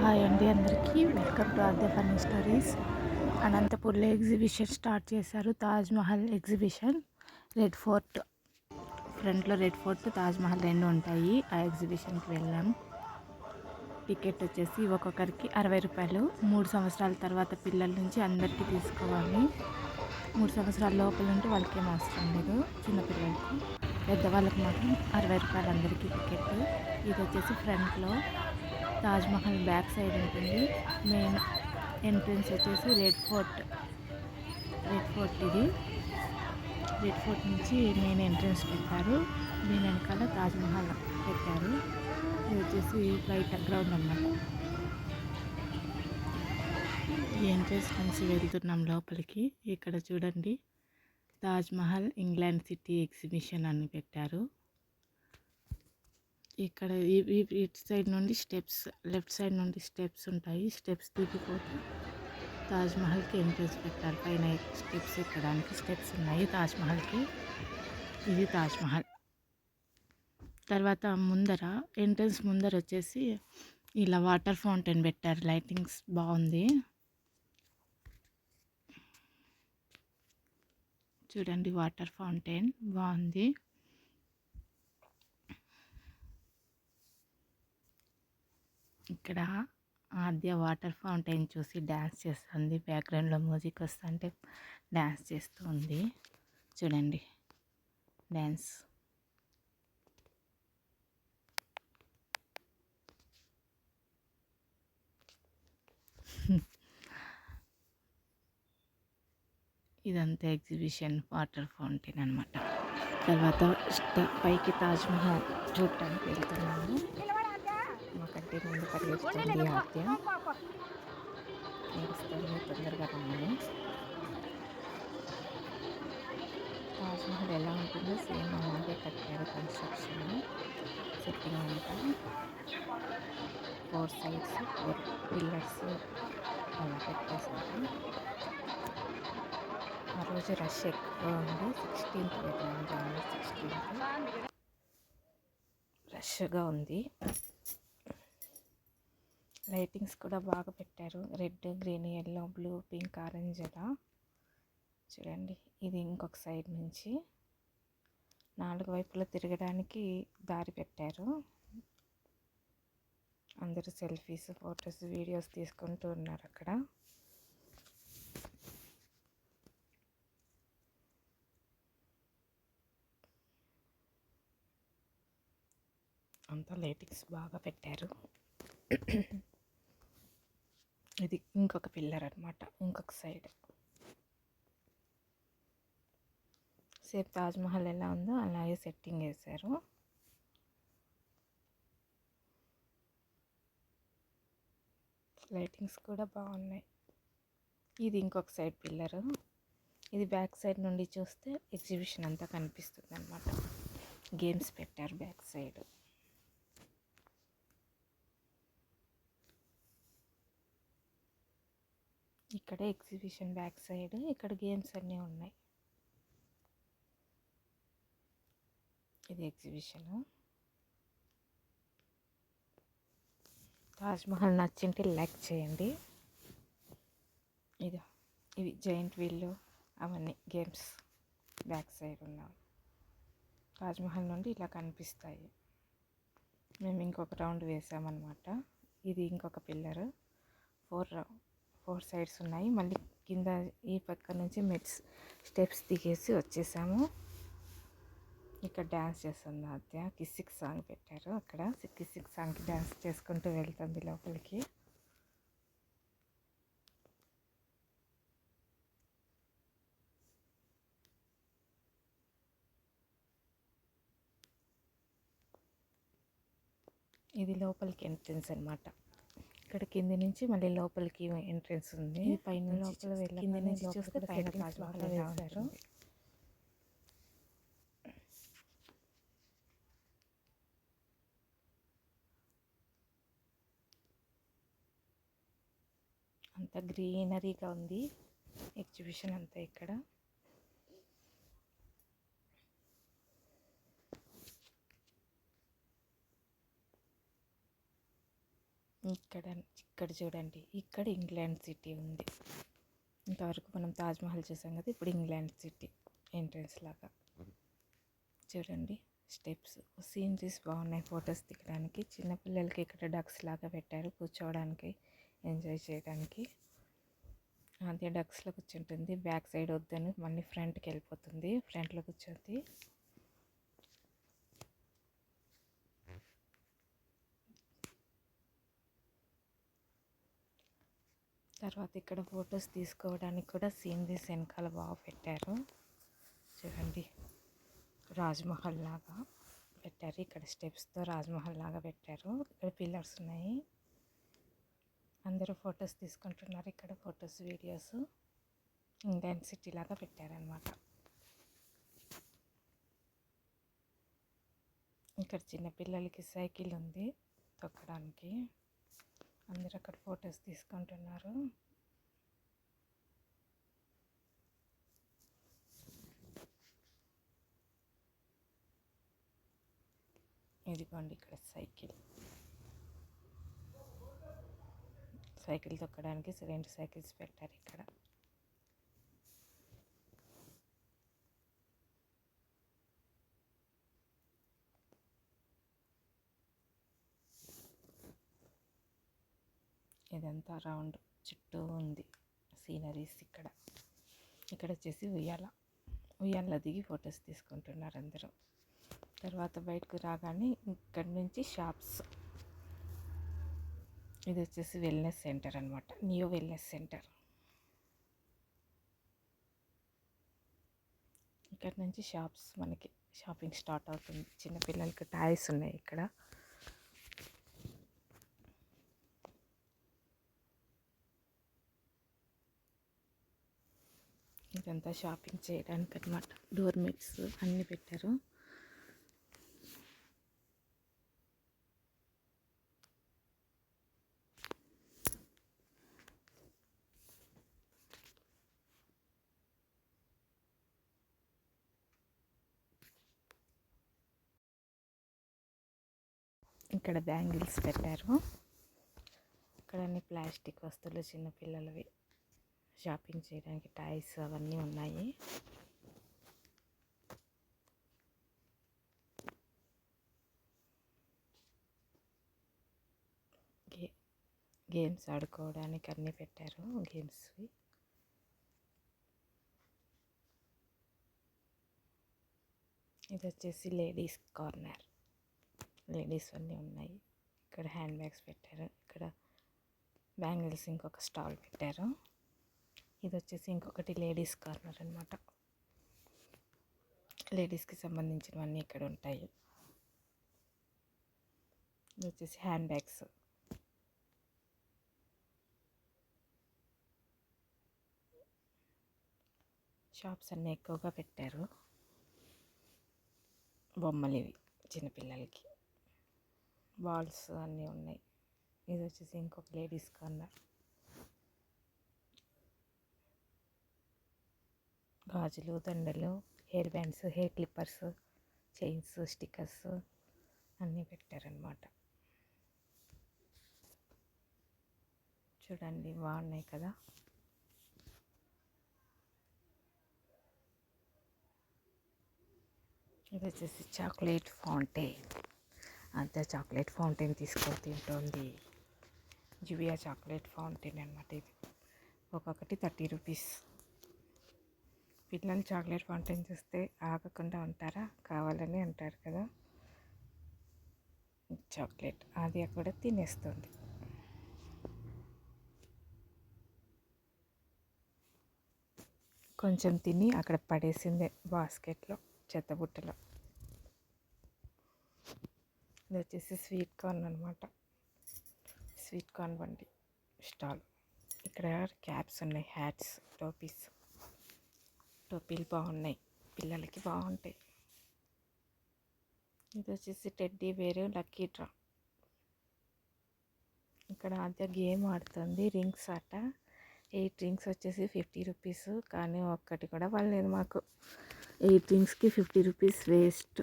Hi అండి అందరికీ welcome to Aadya funny stories. అనంతపూర్లో ఎగ్జిబిషన్ స్టార్ట్ చేశారు. తాజ్మహల్ ఎగ్జిబిషన్. రెడ్ ఫోర్ట్ ఫ్రంట్లో రెడ్ ఫోర్ట్, తాజ్మహల్ రెండు ఉంటాయి. ఆ ఎగ్జిబిషన్కి వెళ్ళాం. టికెట్ వచ్చేసి ఒక్కొక్కరికి 60 రూపాయలు. 3 సంవత్సరాల తర్వాత పిల్లల నుంచి అందరికీ తీసుకోవాలి. 3 సంవత్సరాల లోపల ఉంటే వాళ్ళకేం అవసరం లేదు. చిన్నపిల్లలకి, పెద్దవాళ్ళకి మాత్రం 60 రూపాయలు అందరికీ టికెట్. ఇది వచ్చేసి ఫ్రంట్లో తాజ్మహల్ బ్యాక్ సైడ్ ఉంటుంది. మెయిన్ ఎంట్రన్స్ వచ్చేసి రెడ్ ఫోర్ట్ ఇది రెడ్ ఫోర్ట్ నుంచి మెయిన్ ఎంట్రన్స్ పెట్టారు. దీని వెనకాల తాజ్మహల్ పెట్టారు. ఇది వచ్చేసి బయట గ్రౌండ్ అన్నమాట. ఈ ఎంట్రన్స్ నుంచి వెళ్తున్నాం లోపలికి. ఇక్కడ చూడండి, తాజ్మహల్ ఇంగ్లాండ్ సిటీ ఎగ్జిబిషన్ అని పెట్టారు. ఇక్కడ ఇటు సైడ్ నుండి స్టెప్స్, లెఫ్ట్ సైడ్ నుండి స్టెప్స్ ఉంటాయి. స్టెప్స్ దిగిపోతే తాజ్మహల్కి ఎంట్రన్స్ పెట్టారు. పైన స్టెప్స్ ఎక్కడానికి స్టెప్స్ ఉన్నాయి తాజ్మహల్కి. ఇది తాజ్మహల్. తర్వాత ముందర ఎంట్రన్స్ ముందర వచ్చేసి ఇలా వాటర్ ఫౌంటైన్ పెట్టారు. లైటింగ్స్ బాగుంది చూడండి. వాటర్ ఫౌంటైన్ బాగుంది. ఇక్కడ ఆద్య వాటర్ ఫౌంటైన్ చూసి డ్యాన్స్ చేస్తుంది. బ్యాక్గ్రౌండ్లో మ్యూజిక్ వస్తుంటే డ్యాన్స్ చేస్తూ ఉంది. చూడండి డ్యాన్స్. ఇదంతా ఎగ్జిబిషన్ వాటర్ ఫౌంటైన్ అనమాట. తర్వాత పైకి తాజ్మహల్ చూడటానికి వెళ్తున్నాము. మాకంటే ముందు పరిగెత్తుతుంది ఆద్య. ఏడుస్తుంది, తొందరగా రమ్మని. తాజ్మహల్ ఎలా ఉంటుందో సేమ్ అలాగే కట్టారు. కన్స్ట్రక్షన్ సెట్టింగ్ అంతా 4 సైడ్స్ 4 పిల్లర్స్ అలా పెట్టేశారు. ఆ రోజు రష్ ఎక్కువ ఉంది. 16th వెళ్ళాము, జనవరి 16th. రష్గా ఉంది. లైటింగ్స్ కూడా బాగా పెట్టారు. Red, green, yellow, blue, pink, orange అలా. చూడండి, ఇది ఇంకొక సైడ్ నుంచి 4 వైపులా తిరగడానికి దారి పెట్టారు. అందరూ సెల్ఫీస్, ఫొటోస్, వీడియోస్ తీసుకుంటూ ఉన్నారు అక్కడ. అంతా లైటింగ్స్ బాగా పెట్టారు. ఇది ఇంకొక పిల్లర్ అనమాట, ఇంకొక సైడ్. సేమ్ తాజ్మహల్ ఎలా ఉందో అలాగే సెట్టింగ్ వేశారు. లైటింగ్స్ కూడా బాగున్నాయి. ఇది ఇంకొక సైడ్ పిల్లరు. ఇది బ్యాక్ సైడ్ నుండి చూస్తే ఎగ్జిబిషన్ అంతా కనిపిస్తుంది అనమాట. గేమ్స్ పెట్టారు బ్యాక్ సైడ్. ఇక్కడ ఎగ్జిబిషన్ బ్యాక్ సైడ్, ఇక్కడ గేమ్స్ అన్నీ ఉన్నాయి. ఇది ఎగ్జిబిషన్. తాజ్మహల్ నచ్చింటే లైక్ చేయండి. ఇవి జైంట్ వీల్ అవన్నీ గేమ్స్ బ్యాక్ సైడ్ ఉన్నాయి. తాజ్మహల్ నుండి ఇలా కనిపిస్తాయి. మేము ఇంకొక రౌండ్ వేసామన్నమాట. ఇది ఇంకొక పిల్లర్. 4 సైడ్స్ ఉన్నాయి. మళ్ళీ కింద ఈ పక్క నుంచి స్టెప్స్ దిగేసి వచ్చేసాము. ఇక్కడ డ్యాన్స్ చేస్తుంది ఆద్య. కిసిక్ సాంగ్ పెట్టారు అక్కడ. కిసిక్ సాంగ్కి డ్యాన్స్ చేసుకుంటూ వెళ్తుంది లోపలికి. ఇది లోపలికి ఎంట్రన్స్ అనమాట. ఇక్కడ కింది నుంచి మళ్ళీ లోపలికి ఎంట్రన్స్ ఉంది. పైన లోపల కింది నుంచి చూస్తే పైన తాజ్మహల్ వేశారు. అంత గ్రీనరీగా ఉంది ఎగ్జిబిషన్ అంతా. ఇక్కడ ఇక్కడ ఇక్కడ చూడండి, ఇక్కడ ఇంగ్లాండ్ సిటీ ఉంది. ఇంతవరకు మనం తాజ్మహల్ చూసాం కదా, ఇప్పుడు ఇంగ్లాండ్ సిటీ ఎంట్రన్స్ లాగా. చూడండి స్టెప్స్, సీనరీస్ బాగున్నాయి ఫొటోస్ దిగడానికి. చిన్నపిల్లలకి ఇక్కడ డక్స్ లాగా పెట్టారు కూర్చోవడానికి, ఎంజాయ్ చేయడానికి. అదే డక్స్లో కూర్చుంటుంది, బ్యాక్ సైడ్ వద్దని మళ్ళీ ఫ్రంట్కి వెళ్ళిపోతుంది, ఫ్రంట్లో కూర్చోద్ది. తర్వాత ఇక్కడ ఫొటోస్ తీసుకోవడానికి కూడా సీనరీస్ వెనకాల బాగా పెట్టారు. చూడండి రాజ్మహల్ లాగా పెట్టారు, ఇక్కడ స్టెప్స్తో రాజ్మహల్ లాగా పెట్టారు. ఇక్కడ పిల్లర్స్ ఉన్నాయి, అందరూ ఫొటోస్ తీసుకుంటున్నారు. ఇక్కడ ఫొటోస్ వీడియోస్ ఇండియన్ సిటీ లాగా పెట్టారనమాట. ఇక్కడ చిన్నపిల్లలకి సైకిల్ ఉంది తొక్కడానికి, అందరూ అక్కడ ఫొటోస్ తీసుకుంటున్నారు. ఇదిగోండి ఇక్కడ సైకిల్ తొక్కడానికి 2 సైకిల్స్ పెట్టారు ఇక్కడ. ఇదంతా రౌండ్ చుట్టూ ఉంది సీనరీస్. ఇక్కడ వచ్చేసి ఉయ్యాల దిగి ఫొటోస్ తీసుకుంటున్నారు అందరూ. తర్వాత బయటకు రాగానే ఇక్కడ నుంచి షాప్స్. ఇది వచ్చేసి వెల్నెస్ సెంటర్ అనమాట, న్యూ వెల్నెస్ సెంటర్. ఇక్కడ నుంచి షాప్స్, మనకి షాపింగ్ స్టార్ట్ అవుతుంది. చిన్నపిల్లలకి టాయ్స్ ఉన్నాయి ఇక్కడ. ఇదంతా షాపింగ్ చేయడానికి అనమాట. డోర్ మెట్స్ అన్నీ పెట్టారు. ఇక్కడ బ్యాంగిల్స్ పెట్టారు. ఇక్కడ అన్ని ప్లాస్టిక్ వస్తువులు చిన్నపిల్లలవి, షాపింగ్ చేయడానికి టాయ్స్ అవన్నీ ఉన్నాయి. గేమ్స్ ఆడుకోవడానికి అన్నీ పెట్టారు గేమ్స్వి. ఇది వచ్చేసి లేడీస్ కార్నర్, లేడీస్ అన్నీ ఉన్నాయి. ఇక్కడ హ్యాండ్ బ్యాగ్స్ పెట్టారు. ఇక్కడ బ్యాంగిల్స్ ఇంకొక స్టాల్ పెట్టారు. ఇది వచ్చేసి ఇంకొకటి లేడీస్ కార్నర్ అనమాట. లేడీస్కి సంబంధించినవన్నీ ఇక్కడ ఉంటాయి. ఇది వచ్చేసి హ్యాండ్ బ్యాగ్స్. షాప్స్ అన్నీ ఎక్కువగా పెట్టారు. బొమ్మలు ఇవి చిన్నపిల్లలకి, బాల్స్ అన్నీ ఉన్నాయి. ఇది వచ్చేసి ఇంకొక లేడీస్ కార్నర్. గాజులు, దండలు, hair bands, hair Clippers, chains, stickers అన్నీ పెట్టారనమాట. చూడండి బాగున్నాయి కదా. ఇది వచ్చేసి చాక్లెట్ ఫౌంటైన్. అంతే చాక్లెట్ ఫౌంటైన్ తీసుకొని తింటుంది. జువియా చాక్లెట్ ఫౌంటైన్ అనమాట. ఇది ఒక్కొక్కటి 30 రూపీస్. పిల్లలు చాక్లెట్ ఫౌంటైన్ చూస్తే ఆగకుండా ఉంటారా, కావాలని అంటారు కదా. చాక్లెట్ అది అక్కడ తినేస్తుంది. కొంచెం తిని అక్కడ పడేసిందే బాస్కెట్లో, చెత్తబుట్టలో. ఇది వచ్చేసి స్వీట్ కార్న్ అనమాట, స్వీట్ కార్న్ బండి స్టాల్. ఇక్కడ క్యాప్స్ ఉన్నాయి, హ్యాట్స్, టోపీలు బాగున్నాయి, పిల్లలకి బాగుంటాయి. ఇది వచ్చేసి టెడ్డీ బేర్ లక్కీ డ్రా. ఇక్కడ ఆద్య గేమ్ ఆడుతుంది, రింగ్స్ ఆట. 8 రింగ్స్ వచ్చేసి 50 రూపీస్, కానీ ఒక్కటి కూడా పడలేదు మాకు. 8 రింగ్స్కి 50 రూపీస్ వేస్ట్.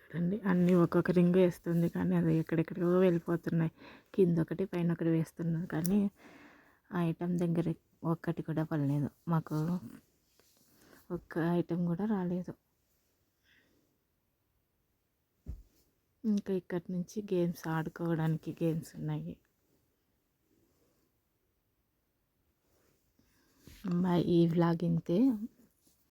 చూడండి అన్నీ ఒక్కొక్క రింగ్ వేస్తుంది కానీ అది ఎక్కడెక్కడికో వెళ్ళిపోతున్నాయి. కింద ఒకటి పైన ఒకటి వేస్తున్నారు కానీ ఆ ఐటెం దగ్గర ఒక్కటి కూడా పడలేదు. మాకు ఒక్క ఐటెం కూడా రాలేదు. ఇంకా ఇక్కడి నుంచి గేమ్స్ ఆడుకోవడానికి గేమ్స్ ఉన్నాయి. ఈ వ్లాగ్ ఇంతే.